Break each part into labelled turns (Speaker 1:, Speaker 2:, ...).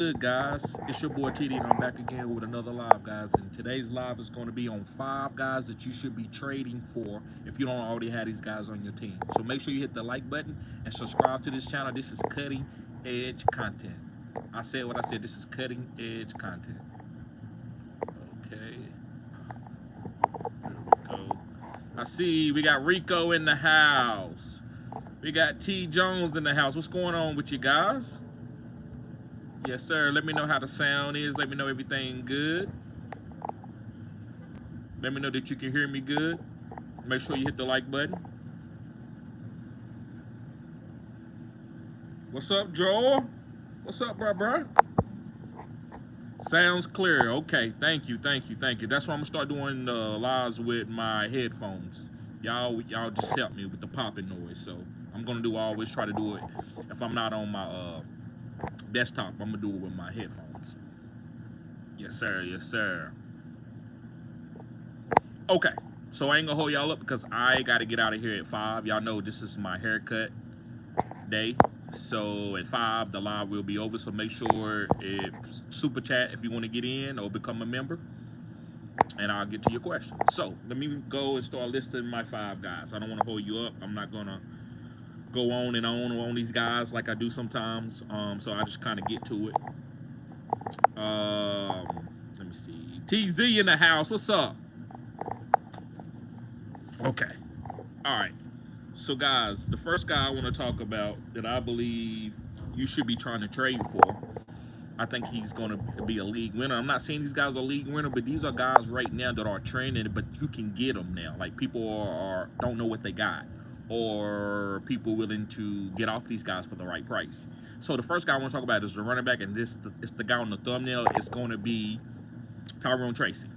Speaker 1: Good, guys? It's your boy TD, and I'm back again with another live, guys. And today's live is going to be on 5 guys that you should be trading for if you don't already have these guys on your team. So make sure you hit the like button and subscribe to this channel. This is cutting edge content. I said what I said. This is cutting edge content. Okay. There we go. I see we got Rico in the house. We got T Jones in the house. What's going on with you guys? Yes, sir. Let me know how the sound is. Let me know everything good. Let me know that you can hear me good. Make sure you hit the like button. What's up, Joel? What's up, bruh? Sounds clear. Okay, thank you. That's why I'm gonna start doing lives with my headphones. Y'all just help me with the popping noise. So I'm gonna always try to do it. If I'm not on my desktop, I'm gonna do it with my headphones. Yes, sir. Okay, so I ain't gonna hold y'all up because I gotta get out of here at 5. Y'all know this is my haircut day. So at 5, the live will be over. So make sure it's super chat if you want to get in or become a member, and I'll get to your question. So let me go and start listing my 5 guys. I don't want to hold you up. I'm not gonna go on and on these guys like I do sometimes. So I just kind of get to it. Let me see. TZ in the house. What's up? Okay. All right. So guys, the first guy I want to talk about that I believe you should be trying to trade for, I think he's going to be a league winner. I'm not saying these guys are league winner, but these are guys right now that are trending, but you can get them now. Like people don't know what they got, or people willing to get off these guys for the right price. So the first guy I want to talk about is the running back, and it's the guy on the thumbnail. It's going to be Tyrone Tracy.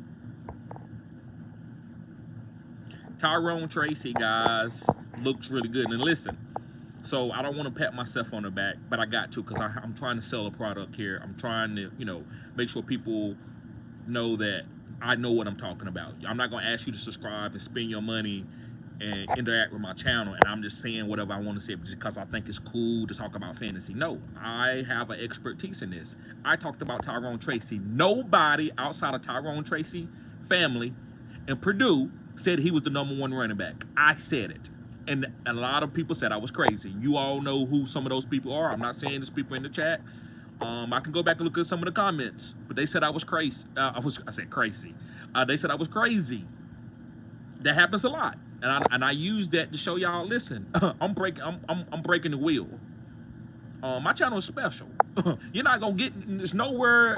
Speaker 1: Tyrone Tracy, guys, looks really good. And listen, so I don't want to pat myself on the back, but I got to because I'm trying to sell a product here. I'm trying to, make sure people know that I know what I'm talking about. I'm not going to ask you to subscribe and spend your money and interact with my channel, and I'm just saying whatever I want to say because I think it's cool to talk about fantasy. No, I have an expertise in this. I talked about Tyrone Tracy. Nobody outside of Tyrone Tracy family and Purdue said he was the #1 running back. I said it. And a lot of people said I was crazy. You all know who some of those people are. I'm not saying there's people in the chat. I can go back and look at some of the comments, but they said I was crazy. I said crazy. They said I was crazy. That happens a lot, and I use that to show y'all. Listen, I'm breaking the wheel. My channel is special. You're not gonna get. There's nowhere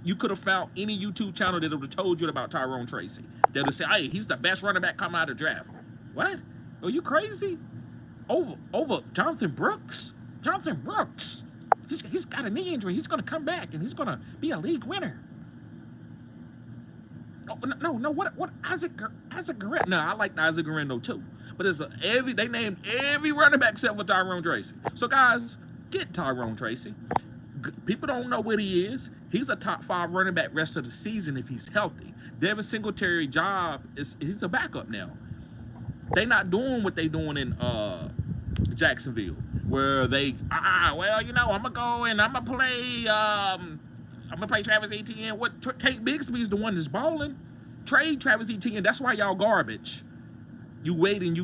Speaker 1: you could have found any YouTube channel that would have told you about Tyrone Tracy. They would say, "Hey, he's the best running back coming out of the draft." What? Are you crazy? Over Jonathan Brooks? Jonathan Brooks. He's got a knee injury. He's gonna come back and he's gonna be a league winner. Oh, no. What? Isaac Guerrero? No, I like Isaac Guerrero too. But they named every running back except for Tyrone Tracy. So guys, get Tyrone Tracy. People don't know what he is. He's a top 5 running back rest of the season if he's healthy. Devin Singletary's job he's a backup now. They not doing what they doing in Jacksonville, where they I'm gonna go and I'm gonna play Travis Etienne. Tate Bigsby's the one that's balling. Trade Travis Etienne. That's why y'all garbage. You waiting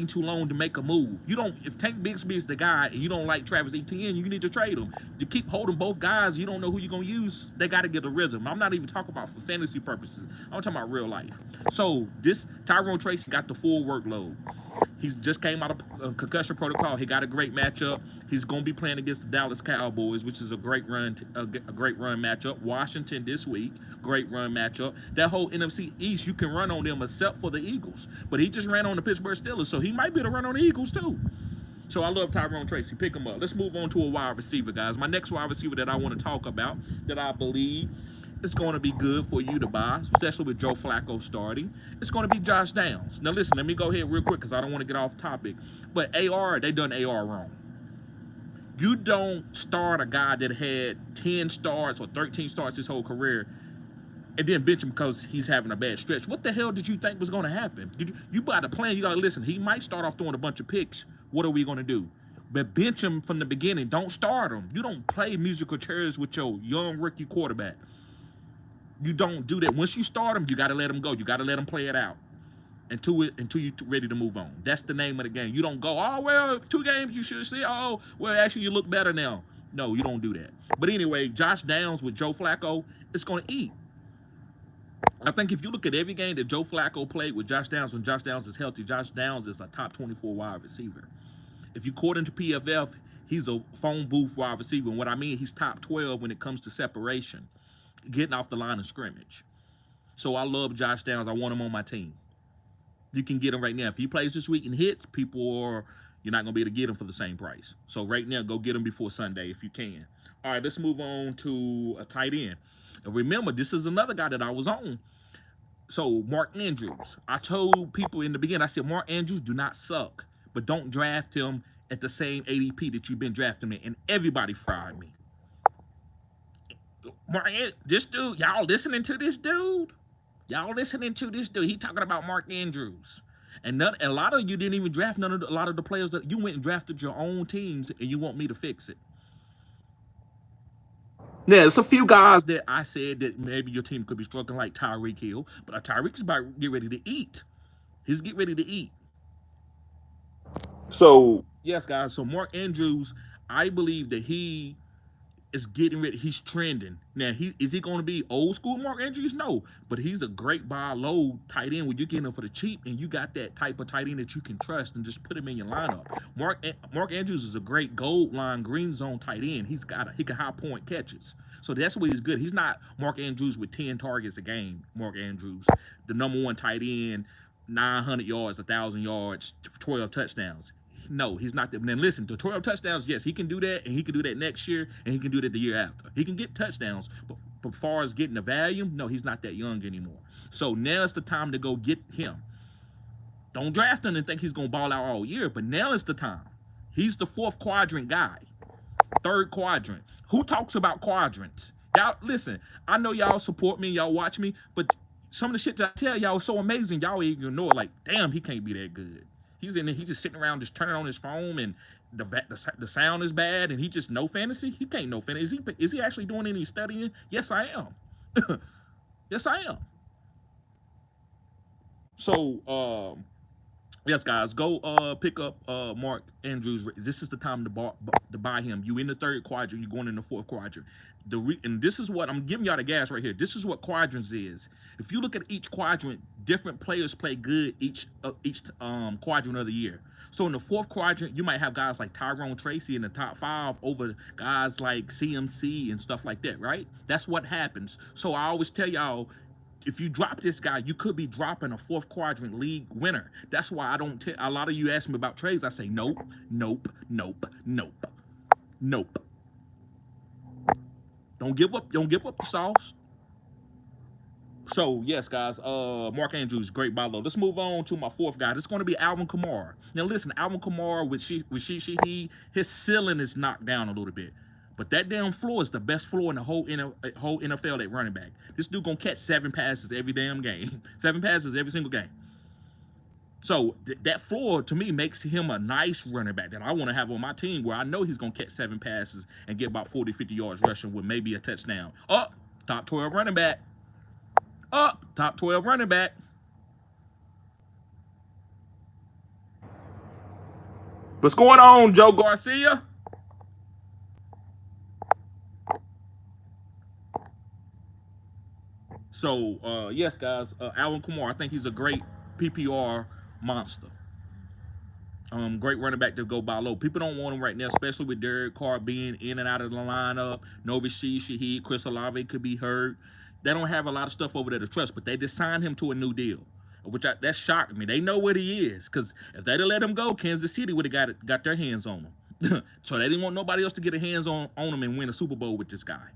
Speaker 1: too long to make a move. If Tank Bigsby is the guy and you don't like Travis Etienne, you need to trade him. You keep holding both guys, you don't know who you're gonna use. They gotta get a rhythm. I'm not even talking about for fantasy purposes. I'm talking about real life. So this Tyrone Tracy got the full workload. He's just came out of concussion protocol. He got a great matchup. He's gonna be playing against the Dallas Cowboys, which is a great run matchup. Washington this week, great run matchup. That whole NFC East, you can run on them except for the Eagles. But he just ran on the Pittsburgh Steelers, so he might be able to run on the Eagles too. So I love Tyrone Tracy. Pick him up. Let's move on to a wide receiver, guys. My next wide receiver that I want to talk about, that I believe it's going to be good for you to buy, especially with Joe Flacco starting, it's going to be Josh Downs. Now listen, let me go ahead real quick because I don't want to get off topic. But they done AR wrong. You don't start a guy that had 10 starts or 13 starts his whole career and then bench him because he's having a bad stretch. What the hell did you think was going to happen? You buy the plan, you got to listen. He might start off throwing a bunch of picks. What are we going to do? but bench him from the beginning. Don't start him. You don't play musical chairs with your young rookie quarterback. You don't do that. Once you start him, you got to let him go. You got to let him play it out until you're ready to move on. That's the name of the game. You don't go, oh, well, 2 games you should see. Oh, well, actually, you look better now. No, you don't do that. But anyway, Josh Downs with Joe Flacco, it's going to eat. I think if you look at every game that Joe Flacco played with Josh Downs, when Josh Downs is healthy, Josh Downs is a top 24 wide receiver. If you according to PFF, he's a phone booth wide receiver. And what I mean, he's top 12 when it comes to separation, getting off the line of scrimmage. So I love Josh Downs. I want him on my team. You can get him right now. If he plays this week and hits, you're not going to be able to get him for the same price. So right now, go get him before Sunday if you can. All right, let's move on to a tight end. And remember, this is another guy that I was on. So Mark Andrews. I told people in the beginning, I said, Mark Andrews do not suck, but don't draft him at the same ADP that you've been drafting him in. And everybody fried me. This dude, y'all listening to this dude? Y'all listening to this dude? He talking about Mark Andrews. And a lot of you didn't even draft a lot of the players that you went and drafted your own teams, and you want me to fix it. Yeah, it's a few guys that I said that maybe your team could be struggling, like Tyreek Hill, but Tyreek's about to get ready to eat. He's getting ready to eat. So, yes, guys, so Mark Andrews, I believe that he is getting ready. He's trending. Now, is he going to be old school Mark Andrews? No, but he's a great buy low tight end where you get him for the cheap and you got that type of tight end that you can trust and just put him in your lineup. Mark Andrews is a great gold line green zone tight end. He can high point catches. So that's what he's good. He's not Mark Andrews with 10 targets a game. Mark Andrews, the #1 tight end, 900 yards, 1,000 yards, 12 touchdowns. No, he's not. Then listen, the 12 touchdowns, yes, he can do that, and he can do that next year, and he can do that the year after. He can get touchdowns, but as far as getting the value, no, he's not that young anymore. So now it's the time to go get him. Don't draft him and think he's going to ball out all year, but now is the time. He's the 4th quadrant guy, 3rd quadrant. Who talks about quadrants? Y'all, listen, I know y'all support me, y'all watch me, but some of the shit that I tell y'all is so amazing, y'all even ignore it. Like, damn, he can't be that good. He's in there, he's just sitting around, just turning on his phone, and the sound is bad, and he just no fantasy. He can't no fantasy. Is he actually doing any studying? Yes, I am. Yes, I am. So, yes, guys, go pick up Mark Andrews. This is the time to buy him. You in the 3rd quadrant, you're going in the 4th quadrant. And this is what I'm giving y'all the gas right here. This is what quadrants is. If you look at each quadrant, different players play good each quadrant of the year. So in the 4th quadrant, you might have guys like Tyrone Tracy in the top 5 over guys like CMC and stuff like that, right? That's what happens. So I always tell y'all, if you drop this guy, you could be dropping a 4th quadrant league winner. That's why I don't tell. A lot of you ask me about trades. I say nope, nope, nope, nope, nope. Don't give up. Don't give up the sauce. So yes, guys. Mark Andrews, great buy low. Let's move on to my 4th guy. This is going to be Alvin Kamara. Now listen, Alvin Kamara his ceiling is knocked down a little bit. But that damn floor is the best floor in the whole NFL at running back. This dude gonna catch 7 passes every damn game. 7 passes every single game. So that floor, to me, makes him a nice running back that I want to have on my team where I know he's going to catch 7 passes and get about 40, 50 yards rushing with maybe a touchdown. Up, top 12 running back. Up, top 12 running back. What's going on, Joe Garcia? So, yes, guys, Alvin Kamara, I think he's a great PPR monster. Great running back to go buy low. People don't want him right now, especially with Derek Carr being in and out of the lineup. Nova Shahid, Chris Olave could be hurt. They don't have a lot of stuff over there to trust, but they just signed him to a new deal, that shocked me. They know what he is, because if they'd have let him go, Kansas City would have got their hands on him. So they didn't want nobody else to get their hands on him and win a Super Bowl with this guy.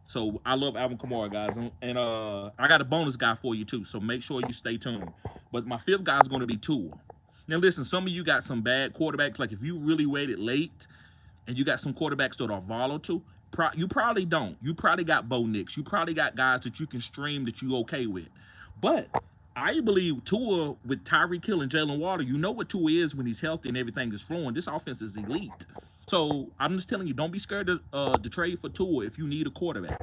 Speaker 1: So I love Alvin Kamara, guys, and I got a bonus guy for you too. So make sure you stay tuned. But my 5th guy is going to be Tua. Now listen, some of you got some bad quarterbacks. Like if you really waited late, and you got some quarterbacks that are volatile, you probably don't. You probably got Bo Nix. You probably got guys that you can stream that you okay with. But I believe Tua with Tyreek Hill and Jalen Water, you know what Tua is when he's healthy and everything is flowing. This offense is elite. So I'm just telling you, don't be scared to trade for Tua if you need a quarterback.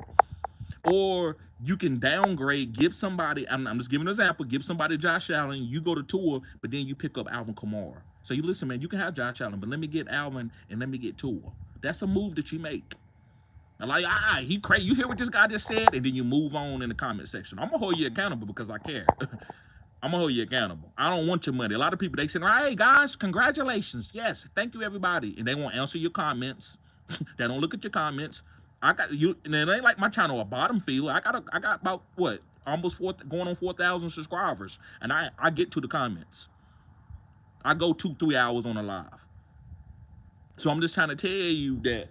Speaker 1: Or you can downgrade, give somebody, I'm just giving an example, give somebody Josh Allen, you go to Tua, but then you pick up Alvin Kamara. So you listen, man, you can have Josh Allen, but let me get Alvin and let me get Tua. That's a move that you make. Like, he crazy. You hear what this guy just said, and then you move on in the comment section. I'm gonna hold you accountable because I care. I'm gonna hold you accountable. I don't want your money. A lot of people, they say, "Hey guys, congratulations, yes, thank you everybody," and they won't answer your comments. They don't look at your comments. I got you, and it ain't like my channel a bottom feeder. I got about what, almost going on 4,000 subscribers, and I get to the comments. I go 2-3 hours on a live. So I'm just trying to tell you that,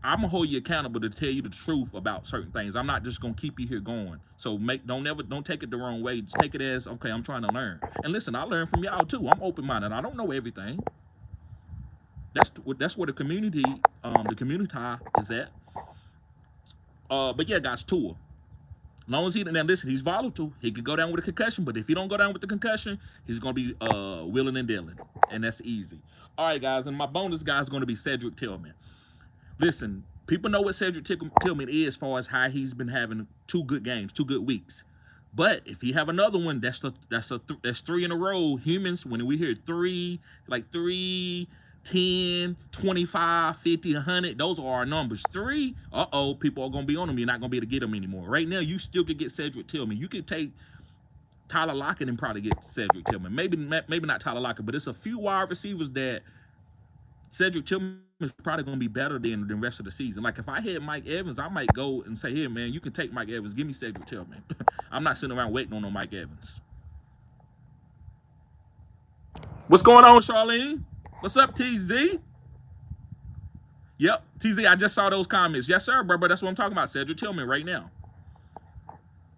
Speaker 1: I'm gonna hold you accountable to tell you the truth about certain things. I'm not just gonna keep you here going. So don't take it the wrong way. Just take it as, okay, I'm trying to learn. And listen, I learn from y'all too. I'm open-minded. I don't know everything. That's where the community is at. But yeah, guys, Tua. As long as now listen, he's volatile. He could go down with a concussion, but if he don't go down with the concussion, he's gonna be willing and dealing, and that's easy. All right, guys, and my bonus guy is gonna be Cedric Tillman. Listen, people know what Cedric Tillman is as far as how he's been having 2 good games, 2 good weeks. But if he have another one, that's 3 in a row. Humans, when we hear 3, like 3, 10, 25, 50, 100, those are our numbers. 3, people are gonna be on him. You're not gonna be able to get him anymore. Right now, you still could get Cedric Tillman. You could take Tyler Lockett and probably get Cedric Tillman. Maybe not Tyler Lockett, but it's a few wide receivers that Cedric Tillman is probably going to be better than the rest of the season. Like, if I had Mike Evans, I might go and say, here, man, you can take Mike Evans. Give me Cedric Tillman. I'm not sitting around waiting on no Mike Evans. What's going on, Charlene? What's up, TZ? Yep, TZ, I just saw those comments. Yes, sir, bro. That's what I'm talking about. Cedric Tillman right now.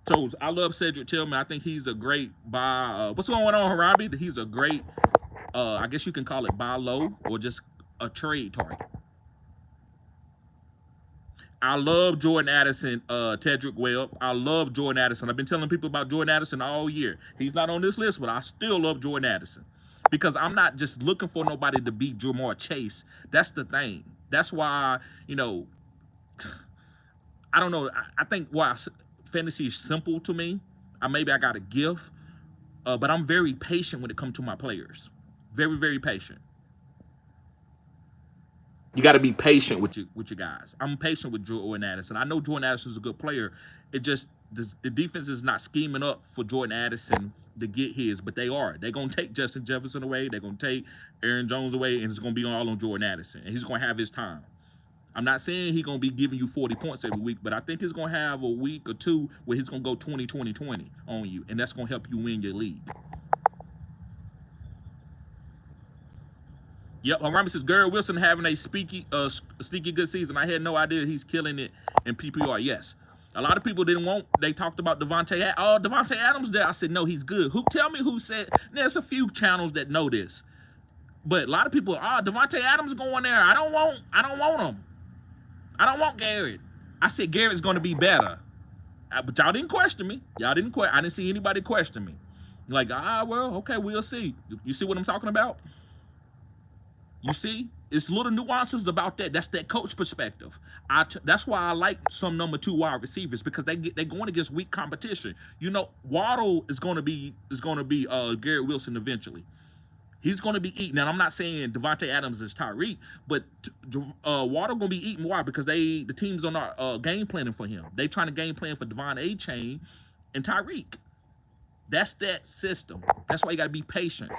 Speaker 1: So I love Cedric Tillman. I think he's a great buy. What's going on, Harabi? He's a great, I guess you can call it buy low or just a trade target. I love Jordan Addison, Tedrick Webb. I love Jordan Addison. I've been telling people about Jordan Addison all year. He's not on this list, but I still love Jordan Addison because I'm not just looking for nobody to beat Jamar Chase. That's the thing. That's why, I don't know. I think why fantasy is simple to me. Maybe I got a gift, but I'm very patient when it comes to my players. Very, very patient. You got to be patient with your guys. I'm patient with Jordan Addison. I know Jordan Addison is a good player. It just the defense is not scheming up for Jordan Addison to get his, but they are. They're gonna take Justin Jefferson away. They're gonna take Aaron Jones away, and it's gonna be all on Jordan Addison, and he's gonna have his time. I'm not saying he's gonna be giving you 40 points every week, but I think he's gonna have a week or 2 where he's gonna go 20-20-20 on you, and that's gonna help you win your league. Yep, Harami says Garrett Wilson having a sneaky good season. I had no idea he's killing it in PPR. Yes, a lot of people they talked about Devontae Adams there. I said no, he's good. Tell me who said? There's a few channels that know this, but a lot of people, Devontae Adams going there. I don't want him. I don't want Garrett. I said Garrett's going to be better, but y'all didn't question me. I didn't see anybody question me. Like, well, okay, we'll see. You see what I'm talking about? You see, it's little nuances about that. That's that coach perspective. That's why I like some number 2 wide receivers because they're going against weak competition. Waddle is going to be Garrett Wilson eventually. He's going to be eaten. Now I'm not saying Devontae Adams is Tyreek, but Waddle going to be eaten. Why? Because the teams are not game planning for him. They trying to game plan for Devon A-Chain and Tyreek. That's that system. That's why you got to be patient.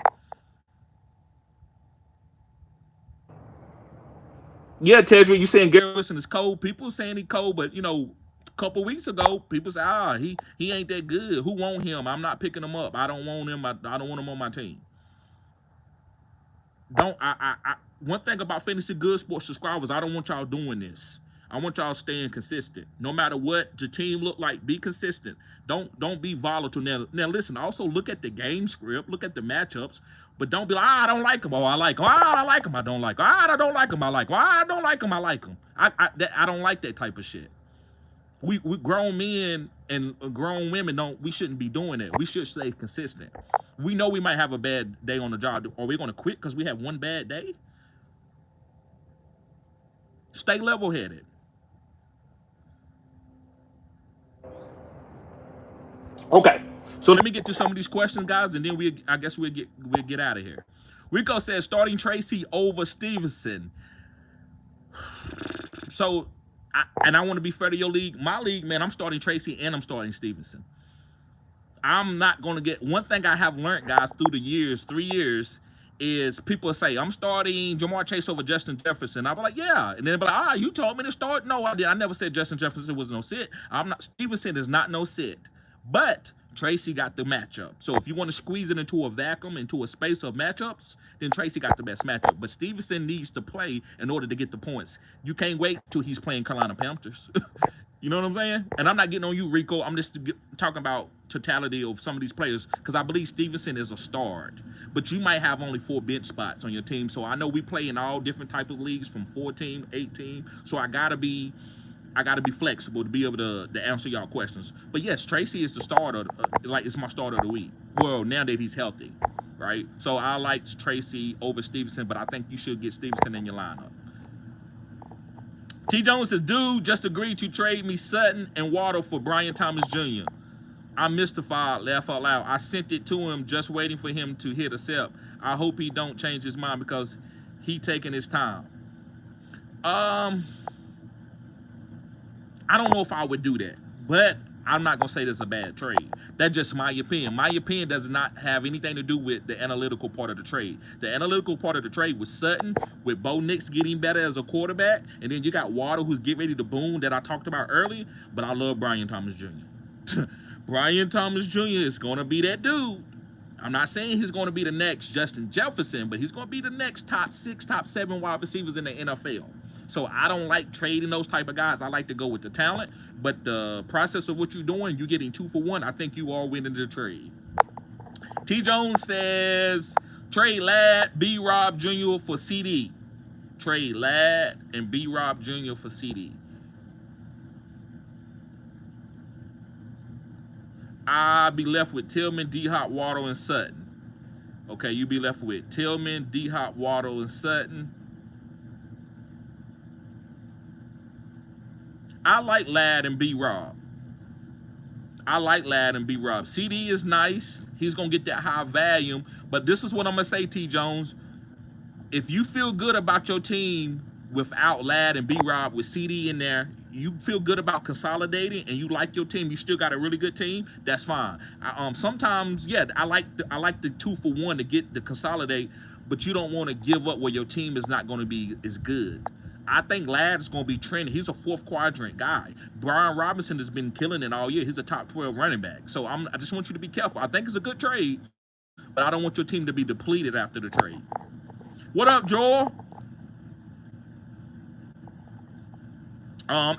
Speaker 1: Yeah, Tedrick, you saying Garrett Wilson is cold? People saying he cold, but a couple weeks ago, people say, he ain't that good. Who want him? I'm not picking him up. I don't want him. I don't want him on my team. One thing about Fantasy Good Sports subscribers, I don't want y'all doing this. I want y'all staying consistent. No matter what your team look like, be consistent. Don't be volatile. Now listen, also look at the game script, look at the matchups, but don't be like, I don't like him. Oh, I like him. I like him. I don't like him. I don't like him. I like him. I don't like him. I like him. I don't like that type of shit. We grown men and grown women we shouldn't be doing that. We should stay consistent. We know we might have a bad day on the job. Are we going to quit because we have one bad day? Stay level-headed.
Speaker 2: Okay.
Speaker 1: So let me get to some of these questions, guys, and then I guess we'll get out of here. Rico says starting Tracy over Stevenson. So, I want to be fair to your league. My league, man, I'm starting Tracy and I'm starting Stevenson. I'm not going to get one thing I have learned, guys, through the years, 3 years, is people say I'm starting Jamar Chase over Justin Jefferson. I'll be like, yeah, and then they'll be like, you told me to start. No, I did. I never said Justin Jefferson was no sit. Stevenson is not no sit, but Tracy got the matchup. So if you want to squeeze it into a vacuum, into a space of matchups, then Tracy got the best matchup. But Stevenson needs to play in order to get the points. You can't wait till he's playing Carolina Panthers. You know what I'm saying? And I'm not getting on you, Rico. I'm just talking about totality of some of these players because I believe Stevenson is a start. But you might have only 4 bench spots on your team. So I know we play in all different types of leagues from 14, 18. So I gotta be flexible to be able to answer y'all questions. But yes, Tracy is the starter. It's my starter of the week. Well, now that he's healthy, right? So I like Tracy over Stevenson, but I think you should get Stevenson in your lineup. T. Jones says, dude just agreed to trade me Sutton and Waddle for Brian Thomas Jr. I'm mystified, laugh out loud. I sent it to him just waiting for him to hit accept. I hope he don't change his mind because he taking his time. I don't know if I would do that, but I'm not going to say that's a bad trade. That's just my opinion. My opinion does not have anything to do with the analytical part of the trade. The analytical part of the trade was Sutton, with Bo Nix getting better as a quarterback, and then you got Waddle, who's getting ready to boom that I talked about earlier, but I love Brian Thomas Jr. Brian Thomas Jr. is going to be that dude. I'm not saying he's going to be the next Justin Jefferson, but he's going to be the next top 6, top 7 wide receivers in the NFL. So I don't like trading those type of guys. I like to go with the talent, but the process of what you're doing, you're getting 2 for 1. I think you are winning the trade. T. Jones says, trade Ladd, B. Rob Jr. for CD. Trade Ladd and B. Rob Jr. for CD. I'll be left with Tillman, D-Hop, Waddle, and Sutton. Okay, you be left with Tillman, D-Hop, Waddle, and Sutton. I like Ladd and B-Rob. CD is nice. He's going to get that high volume. But this is what I'm going to say, T. Jones. If you feel good about your team without Ladd and B-Rob with CD in there, you feel good about consolidating and you like your team, you still got a really good team, that's fine. Sometimes, yeah, I like the 2 for 1 to get to consolidate, but you don't want to give up where your team is not going to be as good. I think Ladd is going to be trending. He's a 4th quadrant guy. Brian Robinson has been killing it all year. He's a top 12 running back. So I just want you to be careful. I think it's a good trade, but I don't want your team to be depleted after the trade. What up, Joel?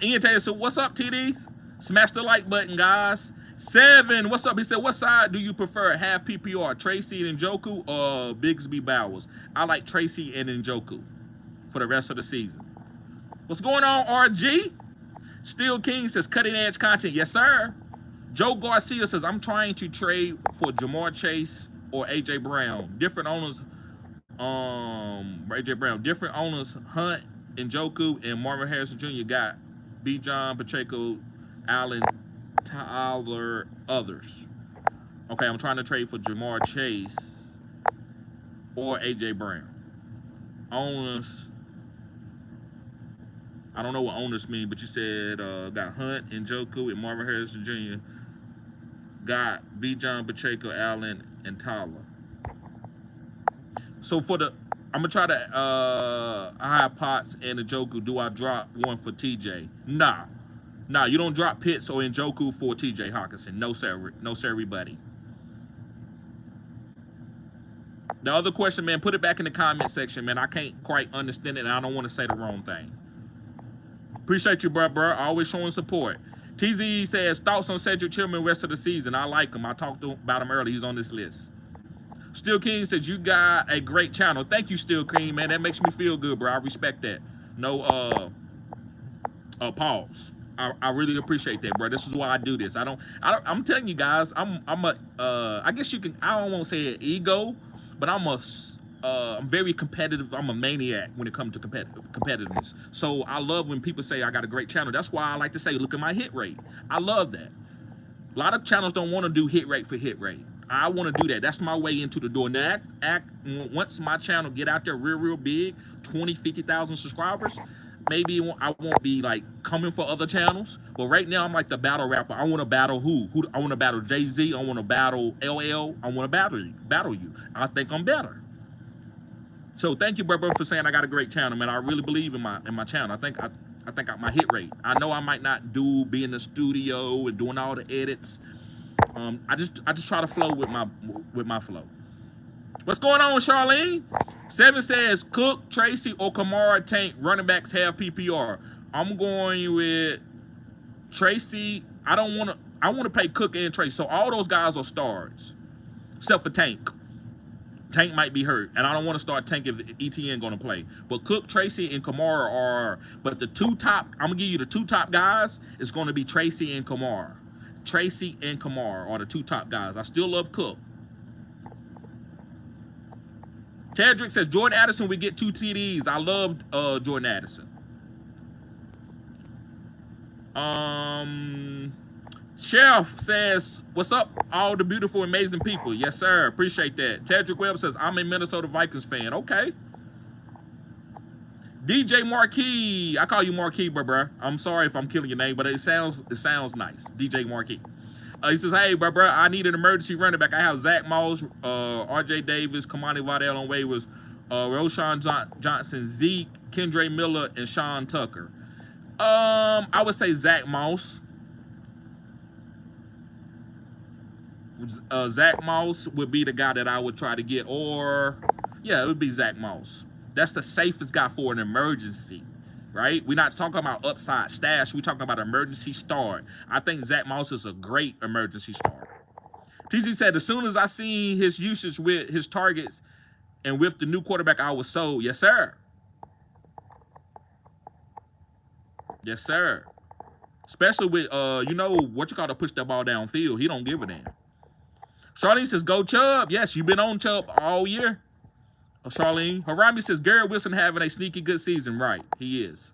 Speaker 1: Ian Taylor said, what's up, TD? Smash the like button, guys. 7, what's up? He said, what side do you prefer? Half PPR, Tracy and Njoku or Bigsby Bowers? I like Tracy and Njoku for the rest of the season. What's going on, RG? Steel King says, cutting edge content. Yes, sir. Joe Garcia says, I'm trying to trade for Jamar Chase or AJ Brown. Different owners, AJ Brown. Different owners, Hunt, Njoku, and Marvin Harrison Jr. got B. John, Pacheco, Allen, Tyler, others. Okay, I'm trying to trade for Jamar Chase or AJ Brown. Owners, I don't know what owners mean, but you said got Hunt, Njoku, and Marvin Harrison Jr. Got B. John, Pacheco, Allen, and Tyler. So for the, I'm gonna try to hire Potts and Njoku. Do I drop one for TJ? Nah, you don't drop Pitts or Njoku for TJ Hawkinson. No sir, buddy. The other question, man, put it back in the comment section, man. I can't quite understand it, and I don't want to say the wrong thing. Appreciate you, bro. Always showing support. TZ says, thoughts on Cedric Tillman rest of the season. I like him. I talked about him earlier. He's on this list. Steel King says, you got a great channel. Thank you, Steel King, man. That makes me feel good, bro. I respect that. No, pause. I really appreciate that, bro. This is why I do this. I'm telling you guys, I guess you can, I don't want to say an ego, but I'm very competitive. I'm a maniac when it comes to competitiveness. So I love when people say I got a great channel. That's why I like to say, look at my hit rate. I love that. A lot of channels don't want to do hit rate for hit rate. I want to do that. That's my way into the door. Now, once my channel get out there real big, 20, 50,000 subscribers, maybe I won't be like coming for other channels. But right now, I'm like the battle rapper. I want to battle who? I want to battle Jay-Z. I want to battle LL. I want to battle you. I think I'm better. So thank you, brother, for saying I got a great channel, man. I really believe in my channel. I think my hit rate. I know I might not be in the studio and doing all the edits. I just try to flow with my flow. What's going on, Charlene? 7 says Cook, Tracy, or Kamara Tank running backs have PPR. I'm going with Tracy. I want to pay Cook and Tracy. So all those guys are starts, except for Tank. Tank might be hurt, and I don't want to start Tank if ETN going to play. But Cook, Tracy, and Kamara are. But the two top, I'm going to give you the two top guys. It's going to be Tracy and Kamara. Tracy and Kamara are the two top guys. I still love Cook. Tedrick says Jordan Addison, we get 2 TDs. I loved Jordan Addison. Chef says, what's up, all the beautiful, amazing people? Yes, sir. Appreciate that. Tedrick Webb says, I'm a Minnesota Vikings fan. Okay. DJ Marquis. I call you Marquis, bro. I'm sorry if I'm killing your name, but it sounds nice. DJ Marquis. He says, hey, bro, I need an emergency running back. I have Zach Moss, RJ Davis, Kamani Waddell on waivers, Roshan Johnson, Zeke, Kendre Miller, and Sean Tucker. I would say Zach Moss. Zach Moss would be the guy that I would try to get, or yeah, it would be Zach Moss. That's the safest guy for an emergency, right? We're not talking about upside stash. We're talking about emergency start. I think Zach Moss is a great emergency start. TZ said, as soon as I seen his usage with his targets and with the new quarterback, I was sold. Yes, sir. Yes, sir. Especially with, you know, what you call to push that ball downfield. He don't give a damn. Charlene says, go Chubb. Yes, you've been on Chubb all year. Charlene. Harami says, Garrett Wilson having a sneaky good season. Right, he is.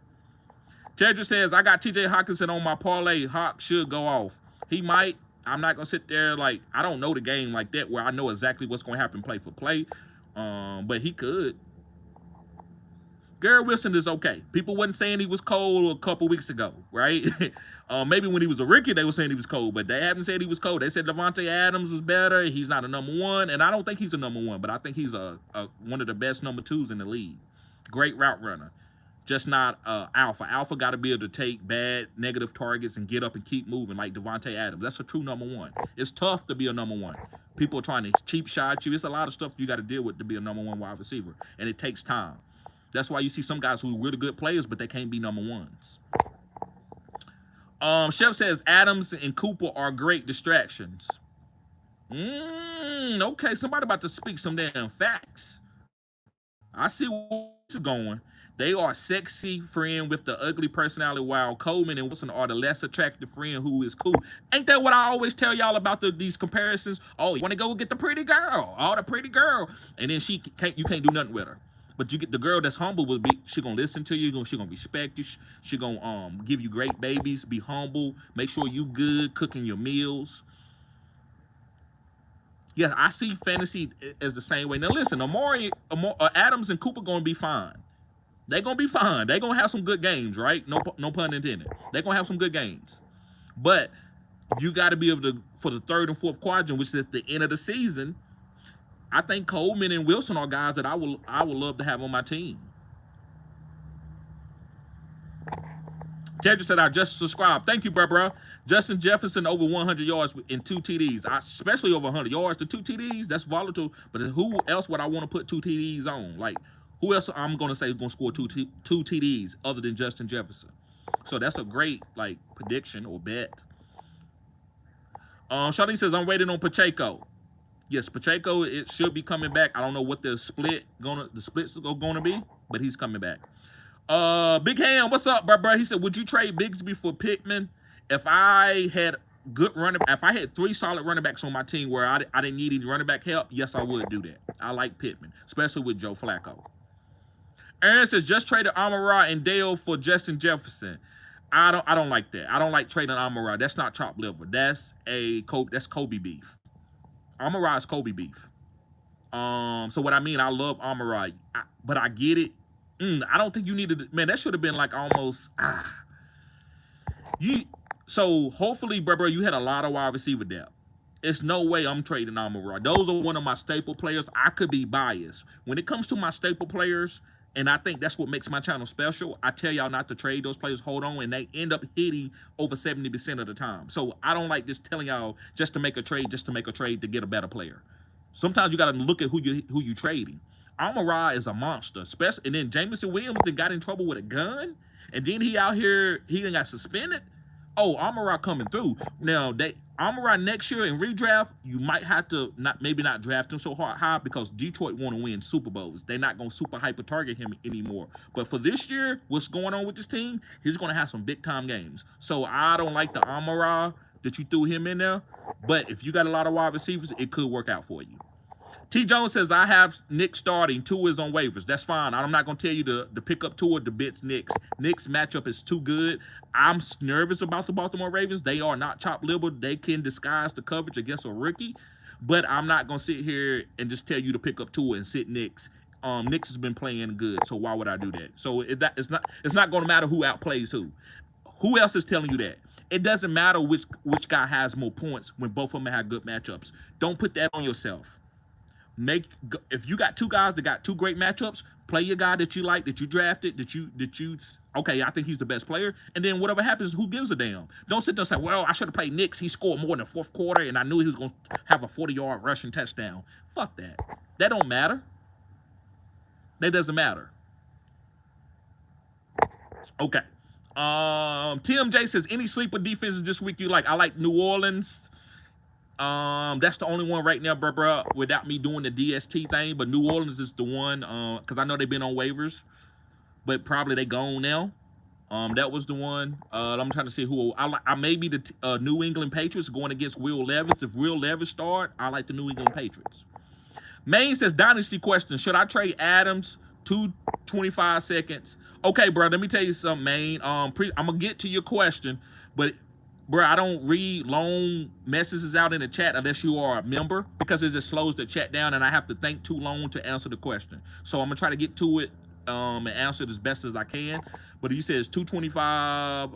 Speaker 1: Tedra says, I got TJ Hawkinson on my parlay. Hawk should go off. He might. I'm not going to sit there like, I don't know the game like that where I know exactly what's going to happen play for play. But he could. Garrett Wilson is okay. People wasn't saying he was cold a couple weeks ago, right? Maybe when he was a rookie, they were saying he was cold, but they haven't said he was cold. They said Devontae Adams was better. He's not a #1, and I don't think he's a #1, but I think he's one of the best #2s in the league. Great route runner, just not alpha. Alpha got to be able to take bad, negative targets and get up and keep moving like Devontae Adams. That's a true #1. It's tough to be a #1. People are trying to cheap shot you. It's a lot of stuff you got to deal with to be a #1 wide receiver, and it takes time. That's why you see some guys who are really good players, but they can't be #1s. Chef says Adams and Cooper are great distractions. Okay, somebody about to speak some damn facts. I see where this is going. They are sexy friend with the ugly personality, while Coleman and Wilson are the less attractive friend who is cool. Ain't that what I always tell y'all about these comparisons? Oh, you want to go get the pretty girl? Oh, the pretty girl. And then you can't do nothing with her. But you get the girl that's humble she gonna listen to you, she gonna respect you, she gonna give you great babies, be humble, make sure you good, cooking your meals. Yeah, I see fantasy as the same way. Now listen, Adams and Cooper gonna be fine. They're gonna be fine. They're gonna have some good games, right? No pun intended. They're gonna have some good games. But you gotta be able to, for the third and fourth quadrant, which is at the end of the season, I think Coleman and Wilson are guys that I would love to have on my team. Tedra said, I just subscribed. Thank you, bro. Justin Jefferson over 100 yards and 2 TDs. Especially over 100 yards to 2 TDs, that's volatile. But who else would I want to put 2 TDs on? Like, who else I'm going to say is going to score 2 TDs other than Justin Jefferson? So that's a great, like, prediction or bet. Charlene says, I'm waiting on Pacheco. Yes, Pacheco, it should be coming back. I don't know what the splits are going to be, but he's coming back. Big Ham, what's up, bro? He said, would you trade Bigsby for Pittman? If I had if I had 3 solid running backs on my team where I didn't need any running back help, yes, I would do that. I like Pittman, especially with Joe Flacco. Aaron says, just traded Amon-Ra and Dale for Justin Jefferson. I don't like that. I don't like trading Amon-Ra. That's not chopped liver. That's Kobe beef. Amon-Ra is Kobe beef. So what I mean, I love Amon-Ra, but I get it. I don't think you needed, man, that should have been like almost so hopefully, bro, you had a lot of wide receiver depth. It's no way I'm trading Amon-Ra. Those are one of my staple players. I could be biased. When it comes to my staple players, and I think that's what makes my channel special, I tell y'all not to trade those players, hold on, and they end up hitting over 70% of the time. So I don't like just telling y'all just to make a trade to get a better player. Sometimes you got to look at who you trading. Amon-Ra is a monster, especially, and then Jameson Williams that got in trouble with a gun, and then he out here, he done got suspended. Oh, Amon-Ra coming through. Now, Amon-Ra next year in redraft, you might have to maybe not draft him so high because Detroit want to win Super Bowls. They're not going to super hyper target him anymore. But for this year, what's going on with this team, he's going to have some big time games. So I don't like the Amon-Ra that you threw him in there. But if you got a lot of wide receivers, it could work out for you. T. Jones says, I have Nick starting. Tua is on waivers. That's fine. I'm not going to tell you to pick up Tua to bench Knicks. Knicks matchup is too good. I'm nervous about the Baltimore Ravens. They are not chopped liver. They can disguise the coverage against a rookie. But I'm not going to sit here and just tell you to pick up Tua and sit Knicks. Knicks has been playing good, so why would I do that? So it's not going to matter who outplays who. Who else is telling you that? It doesn't matter which guy has more points when both of them have good matchups. Don't put that on yourself. If you got 2 guys that got 2 great matchups, play your guy that you like, that you drafted, okay, I think he's the best player, and then whatever happens, who gives a damn? Don't sit there and say, well, I should have played Knicks. He scored more in the 4th quarter, and I knew he was going to have a 40-yard rushing touchdown. Fuck that. That don't matter. That doesn't matter. Okay. TMJ says, any sleeper defenses this week you like? I like New Orleans. That's the only one right now, bro, without me doing the DST thing. But New Orleans is the one, because I know they've been on waivers, but probably they gone now. That was the one. I'm trying to see who I maybe the New England Patriots going against Will Levis. If Will Levis start, I like the New England Patriots. Maine says, dynasty question: should I trade Adams? 25 seconds. Okay, bro. Let me tell you something, Maine. I'm gonna get to your question, but. Bro, I don't read long messages out in the chat unless you are a member because it just slows the chat down and I have to think too long to answer the question. So I'm going to try to get to it and answer it as best as I can. But you said it's 225,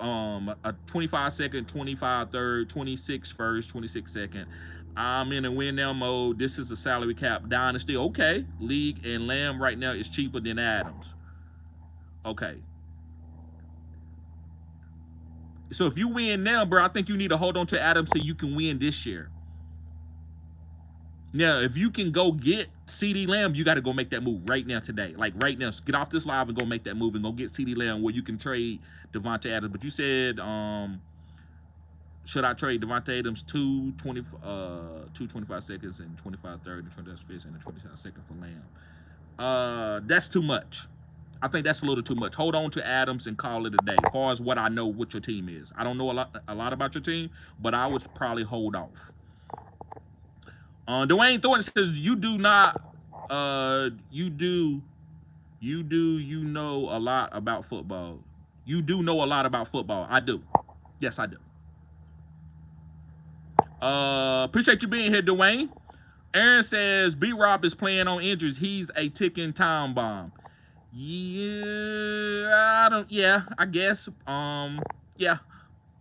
Speaker 1: a 25 second, 25 third, 26 first, 26 second. I'm in a win now mode. This is a salary cap dynasty. Okay. League and Lamb right now is cheaper than Adams. Okay. So if you win now, bro, I think you need to hold on to Adams so you can win this year. Now, if you can go get CeeDee Lamb, you got to go make that move right now today. Like right now, get off this live and go make that move and go get CeeDee Lamb where you can trade Devontae Adams. But you said, should I trade Devontae Adams 225 seconds and 25 third and 25 and 25 seconds for Lamb? That's too much. I think that's a little too much. Hold on to Adams and call it a day. As far as what I know what your team is. I don't know a lot about your team, but I would probably hold off. Dwayne Thornton says, you know a lot about football. You do know a lot about football. I do. Yes, I do. Appreciate you being here, Dwayne. Aaron says, B-Rob is playing on injuries. He's a ticking time bomb. Yeah, I guess. Yeah,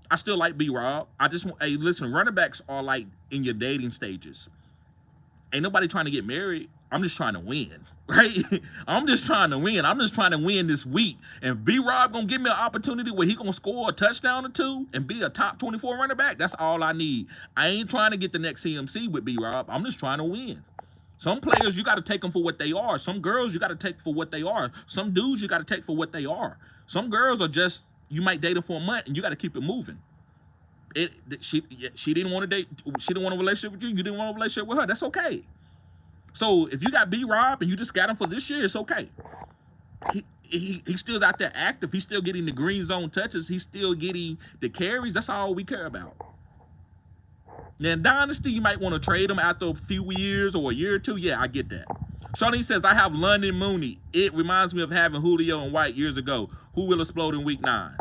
Speaker 1: I still like B-Rob. Hey, listen, running backs are like in your dating stages. Ain't nobody trying to get married. I'm just trying to win, right? I'm just trying to win. I'm just trying to win this week. And B-Rob gonna give me an opportunity where he gonna score a touchdown or 2 and be a top 24 running back. That's all I need. I ain't trying to get the next CMC with B-Rob. I'm just trying to win. Some players, you got to take them for what they are. Some girls, you got to take for what they are. Some dudes, you got to take for what they are. Some girls are just, you might date them for a month and you got to keep it moving. She didn't want to date, she didn't want a relationship with you, you didn't want a relationship with her. That's okay. So if you got B-Rob and you just got him for this year, it's okay. he's still out there active. He's still getting the green zone touches. He's still getting the carries. That's all we care about. Now, in Dynasty, you might want to trade him after a few years or a year or two. Yeah, I get that. Charlene says, I have London Mooney. It reminds me of having Julio and White years ago. Who will explode in week 9?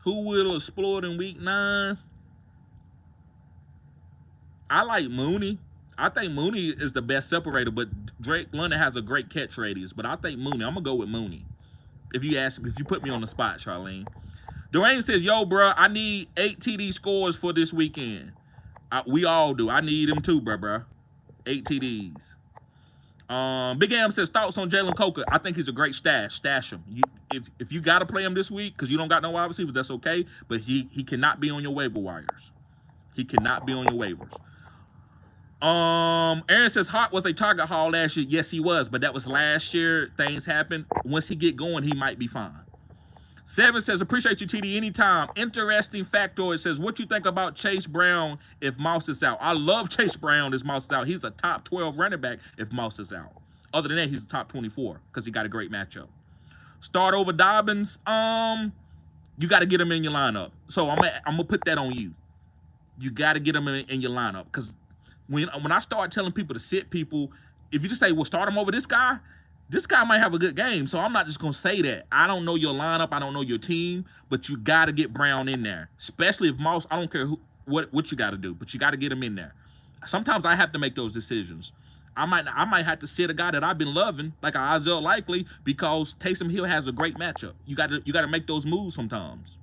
Speaker 1: Who will explode in week 9? I like Mooney. I think Mooney is the best separator, but Drake London has a great catch radius. But I think Mooney. I'm gonna go with Mooney. If you put me on the spot, Charlene. Dwayne says, yo, bro, I need 8 TD scores for this weekend. We all do. I need them too, bro. 8 TDs. Big Am says, thoughts on Jalen Coker. I think he's a great stash. Stash him. If you got to play him this week because you don't got no wide receivers, that's okay. But he cannot be on your waiver wires. He cannot be on your waivers. Aaron says, Hart was a target haul last year. Yes, he was, but that was last year. Things happen. Once he get going, he might be fine. 7 says, appreciate you, TD, anytime. Interesting factoid says, what you think about Chase Brown if Moss is out? I love Chase Brown if Moss is out. He's a top 12 running back if Moss is out. Other than that, he's a top 24 because he got a great matchup. Start over Dobbins. You got to get him in your lineup. So I'm gonna put that on you. You got to get him in your lineup because when I start telling people to sit people, if you just say, well, start him over this guy might have a good game. So I'm not just going to say that. I don't know your lineup. I don't know your team. But you got to get Brown in there. Especially if Moss, I don't care what you got to do. But you got to get him in there. Sometimes I have to make those decisions. I might have to sit a guy that I've been loving, like Isaiah Likely, because Taysom Hill has a great matchup. You got to make those moves sometimes.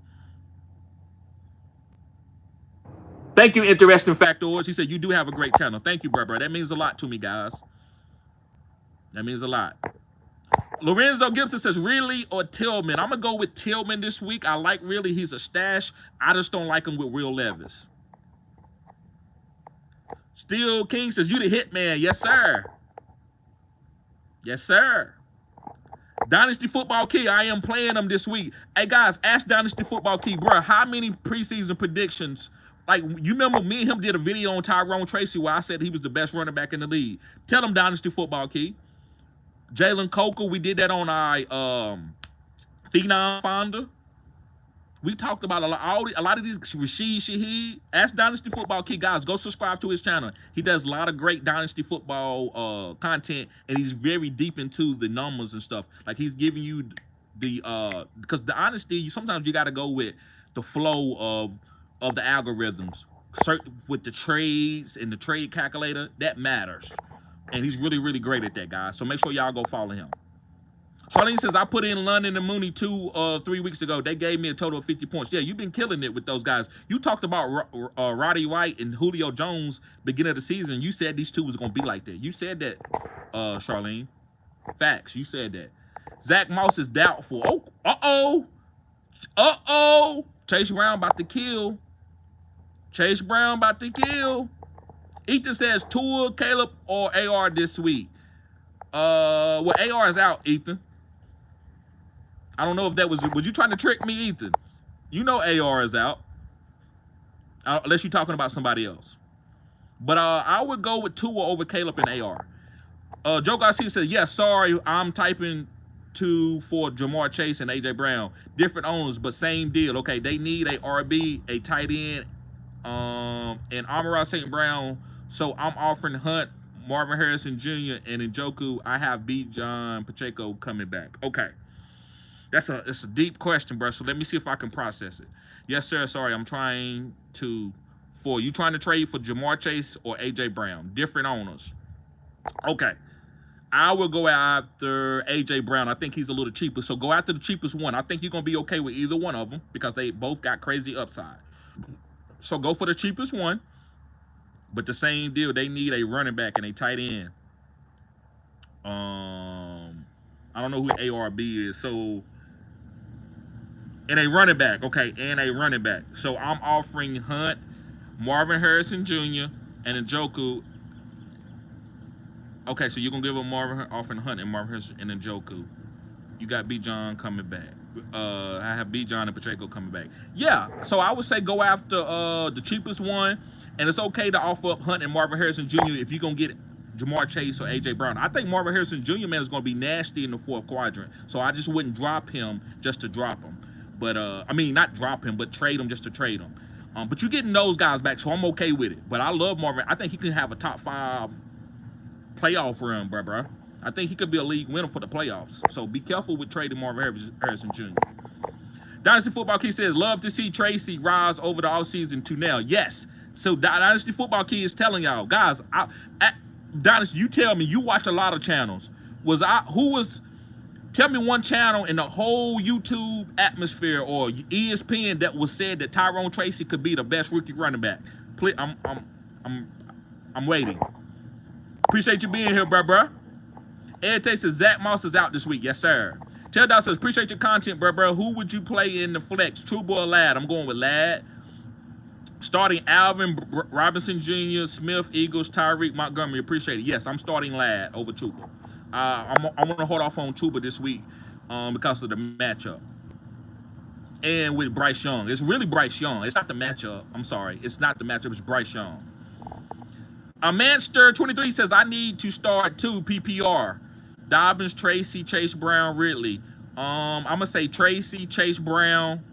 Speaker 1: Thank you, Interesting Factors. He said, you do have a great channel. Thank you, bro. That means a lot to me, guys. That means a lot. Lorenzo Gibson says, really or Tillman? I'm going to go with Tillman this week. I like really. He's a stash. I just don't like him with Will Levis. Steel King says, you the hitman. Yes, sir. Yes, sir. Dynasty Football Key, I am playing them this week. Hey, guys, ask Dynasty Football Key, bro, how many preseason predictions? Like, you remember me and him did a video on Tyrone Tracy where I said he was the best running back in the league. Tell him Dynasty Football Key. Jalen Coker, we did that on our Phenom Finder. We talked about a lot of these. Rashid Shaheed. Ask Dynasty Football Key, guys. Go subscribe to his channel. He does a lot of great Dynasty football content, and he's very deep into the numbers and stuff. Like he's giving you the because the honesty. Sometimes you got to go with the flow of the algorithms. With the trades and the trade calculator, that matters. And he's really, really great at that, guys. So make sure y'all go follow him. Charlene says, I put in London and Mooney 3 weeks ago. They gave me a total of 50 points. Yeah, you've been killing it with those guys. You talked about Roddy White and Julio Jones beginning of the season. You said these two was going to be like that. You said that, Charlene. Facts. You said that. Zach Moss is doubtful. Oh, uh-oh. Uh-oh. Chase Brown about to kill. Chase Brown about to kill. Ethan says Tua, Caleb, or AR this week. Well, AR is out, Ethan. I don't know if that was you trying to trick me, Ethan? You know AR is out. Unless you're talking about somebody else. But I would go with Tua over Caleb and AR. Joe Garcia says, yes, sorry, I'm typing for Jamar Chase and AJ Brown. Different owners, but same deal. Okay, they need a RB, a tight end, and Amon-Ra St. Brown. So I'm offering Hunt, Marvin Harrison Jr., and Njoku. I have B. John Pacheco coming back. Okay. It's a deep question, bro. So let me see if I can process it. Yes, sir. Sorry, I'm trying to you trying to trade for Jamar Chase or AJ Brown? Different owners. Okay. I will go after AJ Brown. I think he's a little cheaper. So go after the cheapest one. I think you're gonna be okay with either one of them because they both got crazy upside. So go for the cheapest one. But the same deal, they need a running back and a tight end. I don't know who ARB is. So, and a running back. Okay, and a running back. So I'm offering Hunt, Marvin Harrison Jr., and Njoku. Okay, so you're going to give him offering Hunt and Marvin Harrison and Njoku. You got B. John coming back. I have B. John and Pacheco coming back. Yeah, so I would say go after the cheapest one. And it's okay to offer up Hunt and Marvin Harrison Jr. if you're going to get Jamar Chase or A.J. Brown. I think Marvin Harrison Jr., man, is going to be nasty in the fourth quadrant. So I just wouldn't drop him just to drop him. But, I mean, not drop him, but trade him just to trade him. But you're getting those guys back, so I'm okay with it. But I love Marvin. I think he can have a top 5 playoff run, bruh. I think he could be a league winner for the playoffs. So be careful with trading Marvin Harrison Jr. Dynasty Football Key says, love to see Tracy rise over the offseason to now. Yes. So Dynasty Football Key is telling y'all, guys, Dynasty, you tell me, you watch a lot of channels. Tell me one channel in the whole YouTube atmosphere or ESPN that was said that Tyrone Tracy could be the best rookie running back. Please, I'm waiting. Appreciate you being here, bruh. Ed Tate says Zach Moss is out this week. Yes, sir. Tell Dot says, appreciate your content, bruh. Who would you play in the flex? Trouba or Ladd? I'm going with Ladd. Starting Alvin Robinson Jr., Smith, Eagles, Tyreek, Montgomery. Appreciate it. Yes, I'm starting Ladd over Trouba. I want to hold off on Trouba this week because of the matchup. And with Bryce Young. It's really Bryce Young. It's not the matchup. I'm sorry. It's not the matchup. It's Bryce Young. Manster23 says, I need to start 2 PPR. Dobbins, Tracy, Chase Brown, Ridley. I'm going to say Tracy, Chase Brown,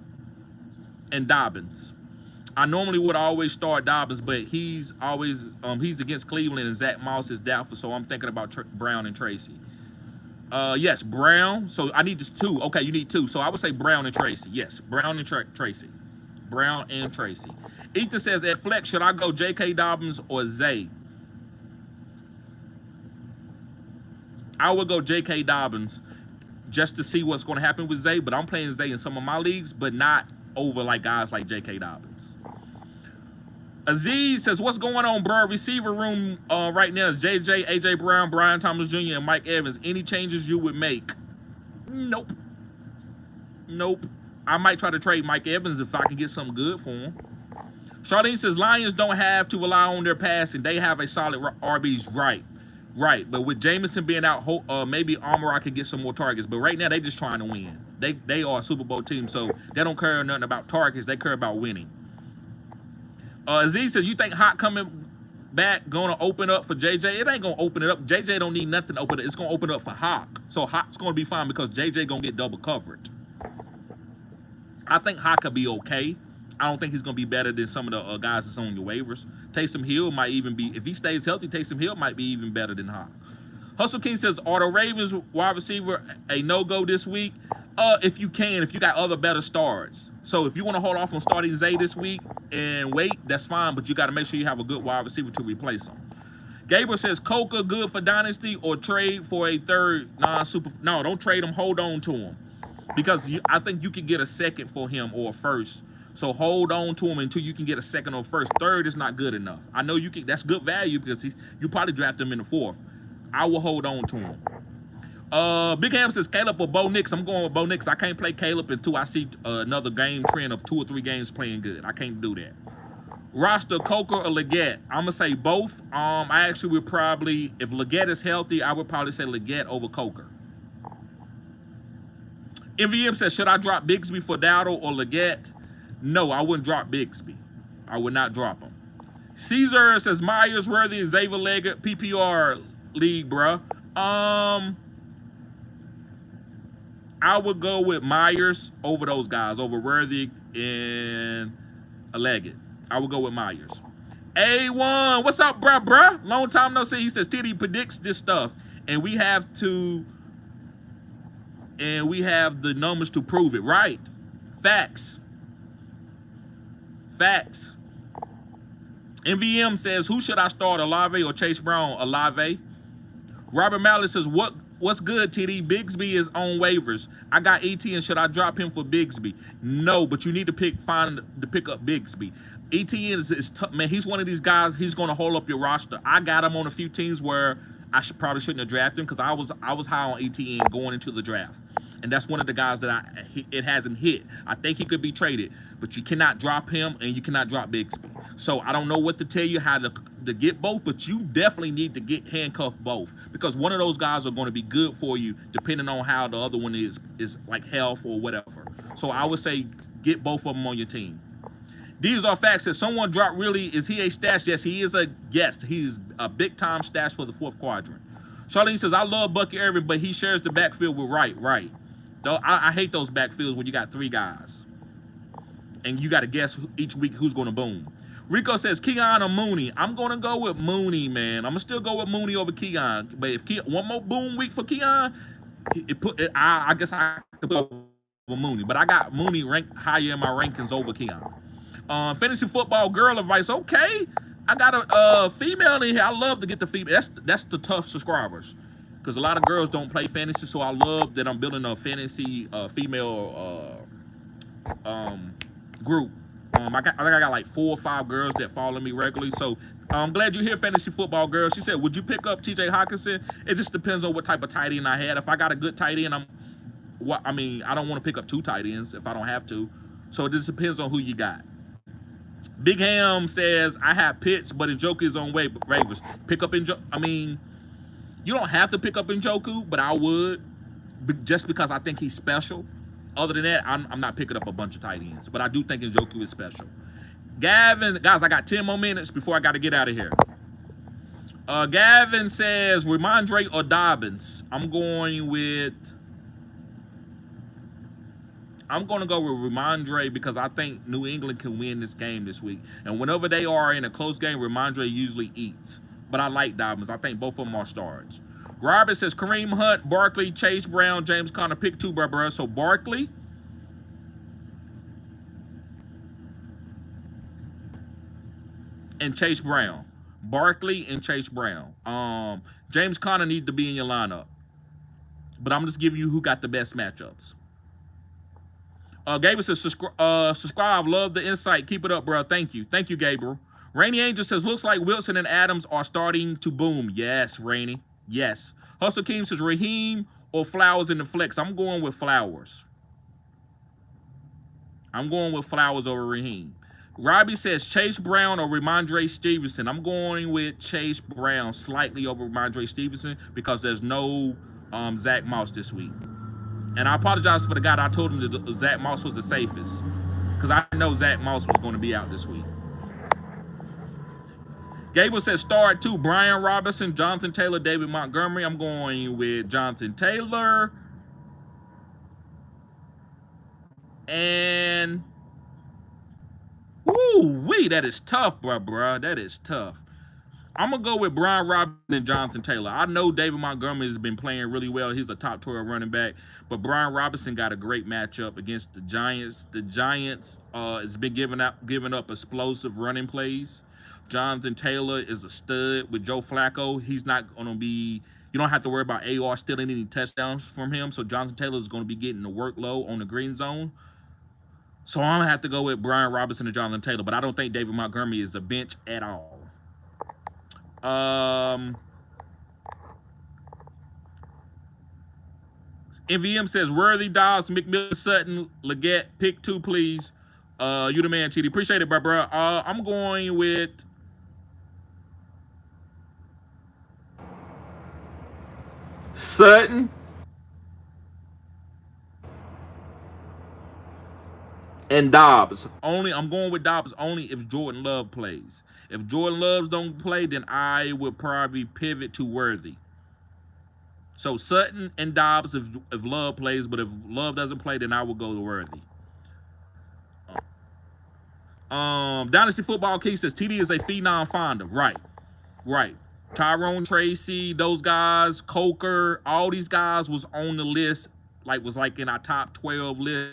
Speaker 1: and Dobbins. I normally would always start Dobbins, but he's against Cleveland and Zach Moss is doubtful, so I'm thinking about Brown and Tracy. Yes, Brown. So I need this 2. Okay, you need 2. So I would say Brown and Tracy. Yes, Brown and Tracy. Brown and Tracy. Ethan says, at flex, should I go J.K. Dobbins or Zay? I would go J.K. Dobbins just to see what's going to happen with Zay, but I'm playing Zay in some of my leagues, but not over like guys like J.K. Dobbins. Aziz says, what's going on, bro? Receiver room right now is JJ, AJ Brown, Brian Thomas Jr., and Mike Evans. Any changes you would make? Nope. I might try to trade Mike Evans if I can get something good for him. Charlene says, Lions don't have to rely on their passing. They have a solid RBs. Right. But with Jameson being out, maybe Amara could get some more targets. But right now, they just trying to win. They are a Super Bowl team, so they don't care nothing about targets. They care about winning. Aziz says, you think Hot coming back going to open up for JJ? It ain't going to open it up. JJ don't need nothing to open it. It's going to open up for Hawk. So Hawk's going to be fine because JJ going to get double covered. I think Hawk could be okay. I don't think he's going to be better than some of the guys that's on your waivers. Taysom Hill might even be, if he stays healthy, Taysom Hill might be even better than Hawk. Hustle King says, are the Ravens wide receiver a no-go this week? If you got other better starts. So if you want to hold off on starting Zay this week and wait, that's fine, but you got to make sure you have a good wide receiver to replace him. Gabriel says, Coca good for Dynasty or trade for a third non-super? No, don't trade him. Hold on to him. Because I think you can get a second for him or a first. So hold on to him until you can get a second or first. Third is not good enough. I know you can. That's good value because you probably draft him in the 4th. I will hold on to him. Big Ham says Caleb or Bo Nix. I'm going with Bo Nix. I can't play Caleb until I see another game trend of 2 or 3 games playing good. I can't do that. Roster Coker or Leggett. I'm gonna say both. I actually would probably, if Leggett is healthy, I would probably say Leggett over Coker. MVM says, should I drop Bigsby for Dowdle or Leggett? No, I wouldn't drop Bigsby. I would not drop him. Caesar says Myers, Worthy, Xavier Leggett, PPR league, bruh. I would go with Myers over those guys, over Worthy and Leggett. I would go with Myers. A1, what's up, bruh? Long time no see. He says TD predicts this stuff, and we have the numbers to prove it, right? Facts. MVM says, who should I start, Olave or Chase Brown? Olave. Robert Mallett says, what's good, TD? Bigsby is on waivers. I got ETN. Should I drop him for Bigsby? No, but you need to pick up Bigsby. ETN is tough, man. He's one of these guys. He's going to hold up your roster. I got him on a few teams where I probably shouldn't have drafted him because I was high on ETN going into the draft. And that's one of the guys that it hasn't hit. I think he could be traded, but you cannot drop him and you cannot drop Bigsby. So I don't know what to tell you how to get both, but you definitely need to get handcuffed both because one of those guys are going to be good for you depending on how the other one is like health or whatever. So I would say get both of them on your team. These are facts. That someone dropped really, is he a stash? Yes, he is a guest. He's a big time stash for the fourth quadrant. Charlene says, I love Bucky Irvin, but he shares the backfield with Right. Though I hate those backfields when you got 3 guys. And you got to guess each week who's going to boom. Rico says, Keon or Mooney? I'm going to go with Mooney, man. I'm going to still go with Mooney over Keon. But if one more boom week for Keon, I guess I could put over Mooney. But I got Mooney ranked higher in my rankings over Keon. Fantasy football girl advice. Okay, I got a female in here. I love to get the female. That's the tough subscribers, because a lot of girls don't play fantasy. So I love that I'm building a fantasy female group. I think I got like 4 or 5 girls that follow me regularly. So I'm glad you're here, fantasy football girl. She said, would you pick up TJ Hawkinson? It just depends on what type of tight end I had. If I got a good tight end, I don't want to pick up 2 tight ends if I don't have to. So it just depends on who you got. Big Ham says, I have Pitts, but Njoku is on waivers. Pick up Njoku. You don't have to pick up Njoku, but I would, just because I think he's special. Other than that, I'm not picking up a bunch of tight ends, but I do think Njoku is special. Gavin, guys, I got 10 more minutes before I got to get out of here. Gavin says, Ramondre or Dobbins? I'm going to go with Ramondre because I think New England can win this game this week. And whenever they are in a close game, Ramondre usually eats. But I like Dobbins. I think both of them are starts. Robert says Kareem Hunt, Barkley, Chase Brown, James Conner. Pick 2, bruh. So Barkley and Chase Brown. Barkley and Chase Brown. James Conner need to be in your lineup. But I'm just giving you who got the best matchups. Gabriel says, subscribe, love the insight. Keep it up, bro. Thank you, Gabriel. Rainy Angel says, looks like Wilson and Adams are starting to boom. Yes, Rainy. Yes. Hustle King says, Raheem or Flowers in the flex. I'm going with Flowers. I'm going with Flowers over Raheem. Robbie says, Chase Brown or Ramondre Stevenson. I'm going with Chase Brown slightly over Ramondre Stevenson because there's no Zach Moss this week. And I apologize for the guy that I told him that Zach Moss was the safest, because I know Zach Moss was going to be out this week. Gable says start 2, Brian Robinson, Jonathan Taylor, David Montgomery. I'm going with Jonathan Taylor. And woo-wee, that is tough, bruh. That is tough. I'm going to go with Brian Robinson and Jonathan Taylor. I know David Montgomery has been playing really well. He's a top 12 running back. But Brian Robinson got a great matchup against the Giants. The Giants has been giving up explosive running plays. Jonathan Taylor is a stud with Joe Flacco. He's not going to be – you don't have to worry about AR stealing any touchdowns from him. So Jonathan Taylor is going to be getting the workload on the green zone. So I'm going to have to go with Brian Robinson and Jonathan Taylor. But I don't think David Montgomery is a bench at all. MVM says Worthy, Dobbs, McMillan, Sutton, Leggett. Pick 2, please. You the man, TD. Appreciate it, bro. I'm going with Sutton and Dobbs. I'm going with Dobbs only if Jordan Love plays. If Jordan Love don't play, then I would probably pivot to Worthy. So Sutton and Dobbs if Love plays, but if Love doesn't play, then I will go to Worthy. Dynasty Football Key says TD is a phenom finder. Right. Tyrone Tracy, those guys, Coker, all these guys was on the list, was in our top 12 list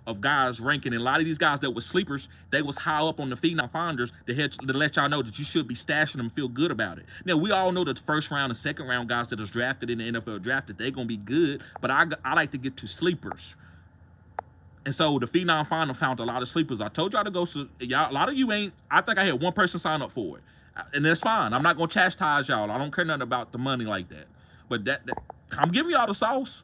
Speaker 1: of guys ranking. And a lot of these guys that were sleepers, they was high up on the phenom finders to let y'all know that you should be stashing them and feel good about it. Now, we all know that the first round and second round guys that was drafted in the NFL draft, that they're going to be good, but I like to get to sleepers. And so the phenom finder found a lot of sleepers. I told y'all to go, y'all. A lot of you ain't, I think I had one person sign up for it. And that's fine. I'm not going to chastise y'all. I don't care nothing about the money like that. But I'm giving y'all the sauce.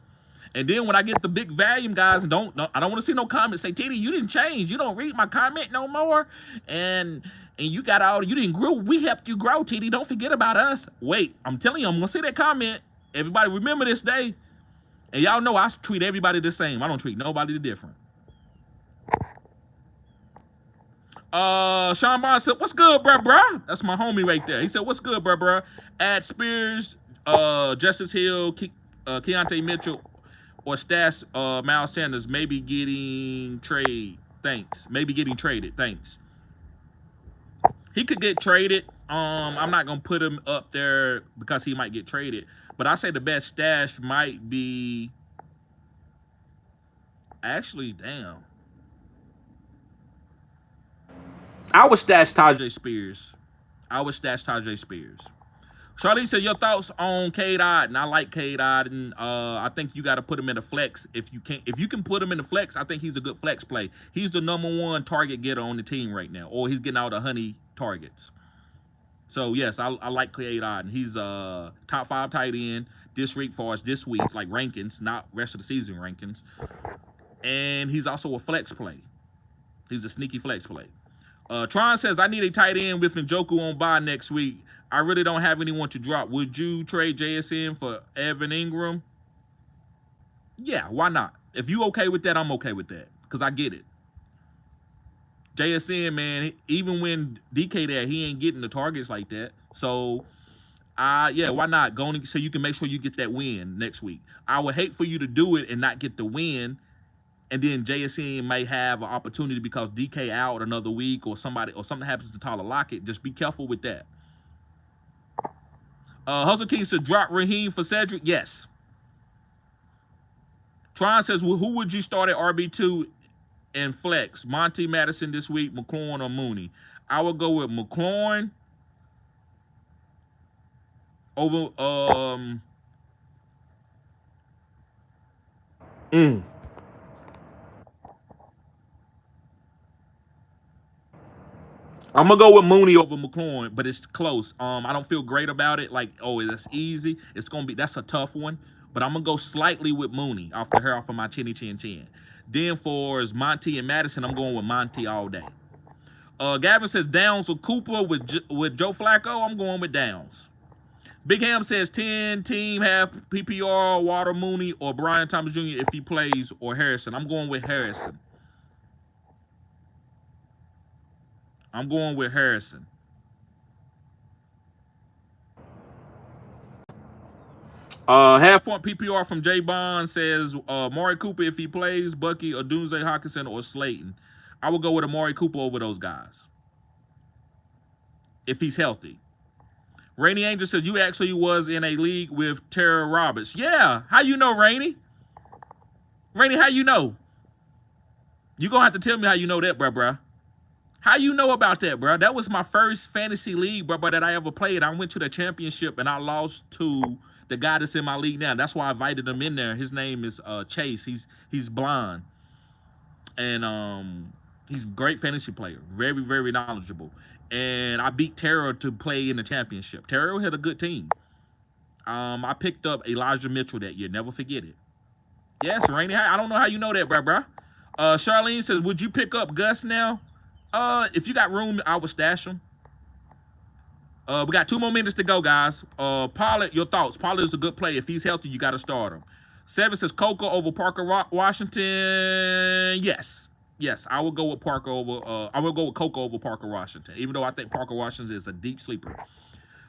Speaker 1: And then when I get the big volume guys, I don't want to see no comments say, TD, you didn't change. You don't read my comment no more. And you didn't grow. We helped you grow, TD. Don't forget about us. Wait, I'm telling you, I'm going to see that comment. Everybody remember this day. And y'all know I treat everybody the same. I don't treat nobody different. Sean Bond said, "What's good, bruh? That's my homie right there. He said, "What's good, bruh? Add Spears, Justice Hill, Keontae Mitchell, or stash Miles Sanders. Maybe getting trade. Thanks. Maybe getting traded. Thanks. He could get traded. I'm not gonna put him up there because he might get traded. But I say the best stash might be actually, damn. I would stash Tajay Spears. I would stash Tajay Spears. Charlie said, your thoughts on Cade Otton? I like Cade Otton. I think you got to put him in the flex if you can. If you can put him in the flex, I think he's a good flex play. He's the #1 target getter on the team right now, or he's getting out of honey targets. So yes, I like Cade Otton. He's top 5 tight end this week for us this week, like rankings, not rest of the season rankings. And he's also a flex play. He's a sneaky flex play. Tron says, I need a tight end with Njoku on bye next week. I really don't have anyone to drop. Would you trade JSN for Evan Ingram? Yeah, why not? If you okay with that, I'm okay with that. Because I get it. JSN, man, even when DK there, he ain't getting the targets like that. So, yeah, why not? Go on so you can make sure you get that win next week. I would hate for you to do it and not get the win, and then JSN may have an opportunity because DK out another week or something happens to Tyler Lockett. Just be careful with that. Hustle King said, drop Raheem for Cedric. Yes. Tron says, well, who would you start at RB2 and flex? Monty Madison this week, McLaurin or Mooney? I would go with McLaurin over I'm gonna go with Mooney over McLaurin, but it's close. I don't feel great about it. Like, oh, that's easy. That's a tough one. But I'm gonna go slightly with Mooney off of my chinny chin chin. Then for Monty and Madison, I'm going with Monty all day. Gavin says Downs or Cooper with Joe Flacco. I'm going with Downs. Big Ham says 10 team half PPR, Water Mooney or Brian Thomas Jr. if he plays, or Harrison. I'm going with Harrison. Half point PPR from J Bond says Amari Cooper if he plays, Bucky or Dunze Hawkinson or Slayton. I would go with Amari Cooper over those guys if he's healthy. Rainy Angel says you actually was in a league with Tara Roberts. Yeah, how you know, Rainy? Rainy, how you know? You gonna have to tell me how you know that, bruh. How you know about that, bruh? That was my first fantasy league, bruh, that I ever played. I went to the championship and I lost to the guy that's in my league now. That's why I invited him in there. His name is Chase. He's blind. And he's a great fantasy player. Very, very knowledgeable. And I beat Tara to play in the championship. Tara had a good team. I picked up Elijah Mitchell that year. Never forget it. Yes, Rainy. I don't know how you know that, bruh. Charlene says, would you pick up Gus now? If you got room, I would stash him. We got 2 more minutes to go, guys. Pollard, your thoughts. Pollard is a good play. If he's healthy, you got to start him. 7 says Coco over Parker Washington. Yes. Yes, I will go with Parker over. I will go with Coco over Parker Washington, even though I think Parker Washington is a deep sleeper.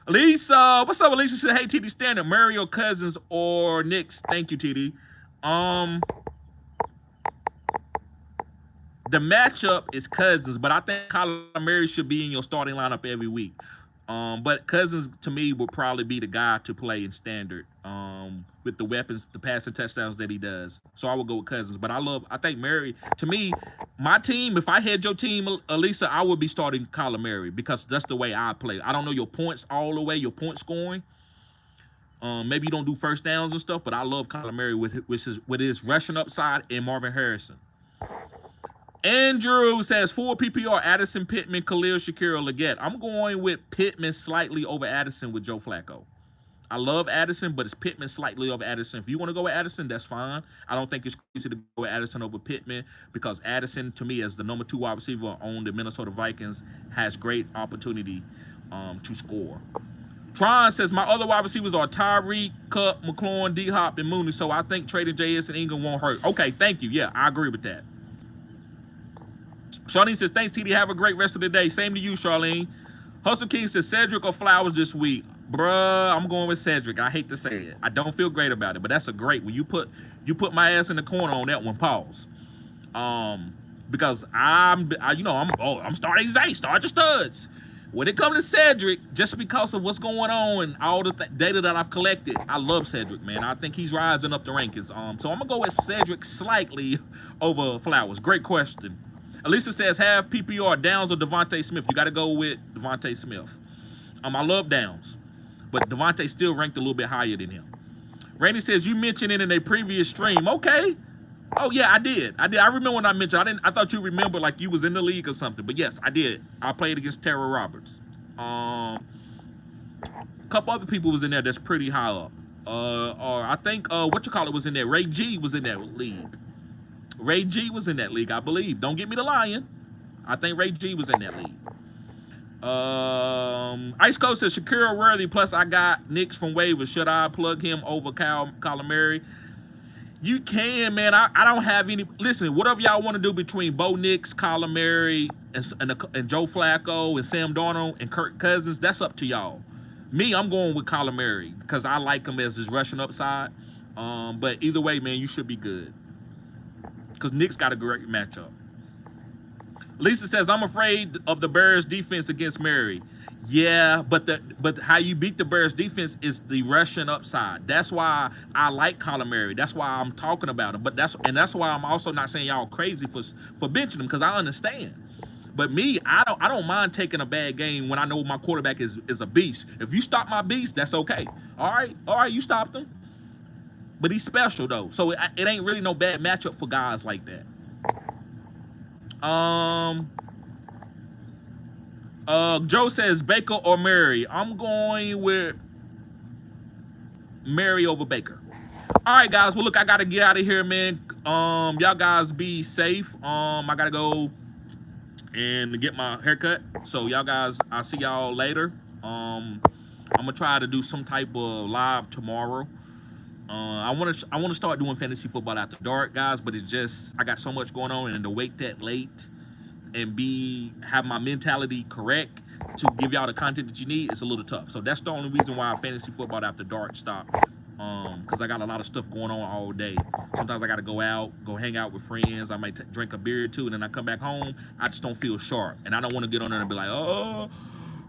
Speaker 1: Elisa, what's up, Elisa? She said, hey, TD Standard, Mario Cousins or Knicks. Thank you, TD. The matchup is Cousins, but I think Kyler Murray should be in your starting lineup every week. But Cousins, to me, would probably be the guy to play in standard with the weapons, the passing touchdowns that he does. So I would go with Cousins. But I think Murray, to me, my team, if I had your team, Elisa, I would be starting Kyler Murray because that's the way I play. I don't know your points all the way, your point scoring. Maybe you don't do first downs and stuff, but I love Kyler Murray with his rushing upside and Marvin Harrison. Andrew says 4 PPR, Addison, Pittman, Khalil, Shakir, Leggett. I'm going with Pittman slightly over Addison with Joe Flacco. I love Addison, but it's Pittman slightly over Addison. If you want to go with Addison, that's fine. I don't think it's easy to go with Addison over Pittman because Addison, to me, as the #2 wide receiver on the Minnesota Vikings, has great opportunity to score. Tron says, my other wide receivers are Tyreek, Kupp, McLaurin, D-Hop, and Mooney, so I think trading JS and Ingram won't hurt. Okay, thank you. Yeah, I agree with that. Charlene says, thanks, TD. Have a great rest of the day. Same to you, Charlene. Hustle King says, Cedric or Flowers this week? Bruh, I'm going with Cedric. I hate to say it. I don't feel great about it, but that's a great one. You put my ass in the corner on that one. Pause. Because I'm starting Zay. Start your studs. When it comes to Cedric, just because of what's going on and all the data that I've collected, I love Cedric, man. I think he's rising up the rankings. So I'm gonna go with Cedric slightly over Flowers. Great question. Elisa says, have PPR Downs or Devontae Smith? You got to go with Devontae Smith. I love Downs, but Devontae still ranked a little bit higher than him. Randy says, you mentioned it in a previous stream. Okay. Oh yeah, I did. I remember when I mentioned. I thought you remembered like you was in the league or something. But yes, I did. I played against Tara Roberts. A couple other people was in there that's pretty high up. Or I think was in there. Ray G was in that league. Ray G was in that league, I believe. Don't get me to lying. I think Ray G was in that league. Ice Coast says Shakira Worthy. Plus, I got Knicks from waivers. Should I plug him over Kyler Murray? You can, man. I don't have any. Listen, whatever y'all want to do between Bo Nix, Kyler Murray, and Joe Flacco and Sam Darnold and Kirk Cousins, that's up to y'all. Me, I'm going with Kyler Murray because I like him as his rushing upside. But either way, man, you should be good because Knicks got a great matchup. Lisa says, I'm afraid of the Bears defense against Murray. Yeah, but how you beat the Bears defense is the rushing upside. That's why I like Kyler Murray. That's why I'm talking about him. But that's why I'm also not saying y'all crazy for benching him, because I understand. But me, I don't mind taking a bad game when I know my quarterback is a beast. If you stop my beast, that's okay. All right, you stopped him. But he's special though, so it ain't really no bad matchup for guys like that. Joe says Baker or Murray. I'm going with Murray over Baker. All right, guys. Well, look, I gotta get out of here, man. Y'all guys be safe. I gotta go and get my haircut. So y'all guys, I'll see y'all later. I'm gonna try to do some type of live tomorrow. I want to start doing fantasy football after dark, guys, but I got so much going on, and to wait that late and have my mentality correct to give y'all the content that you need, it's a little tough. So that's the only reason why fantasy football after dark stopped. Because I got a lot of stuff going on all day. Sometimes I got to go out, go hang out with friends. I might drink a beer or two, and then I come back home. I just don't feel sharp, and I don't want to get on there and be like, I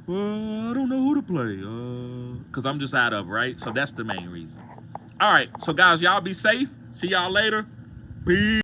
Speaker 1: don't know who to play, because I'm just out of it, right? So that's the main reason. All right, so guys, y'all be safe. See y'all later. Peace.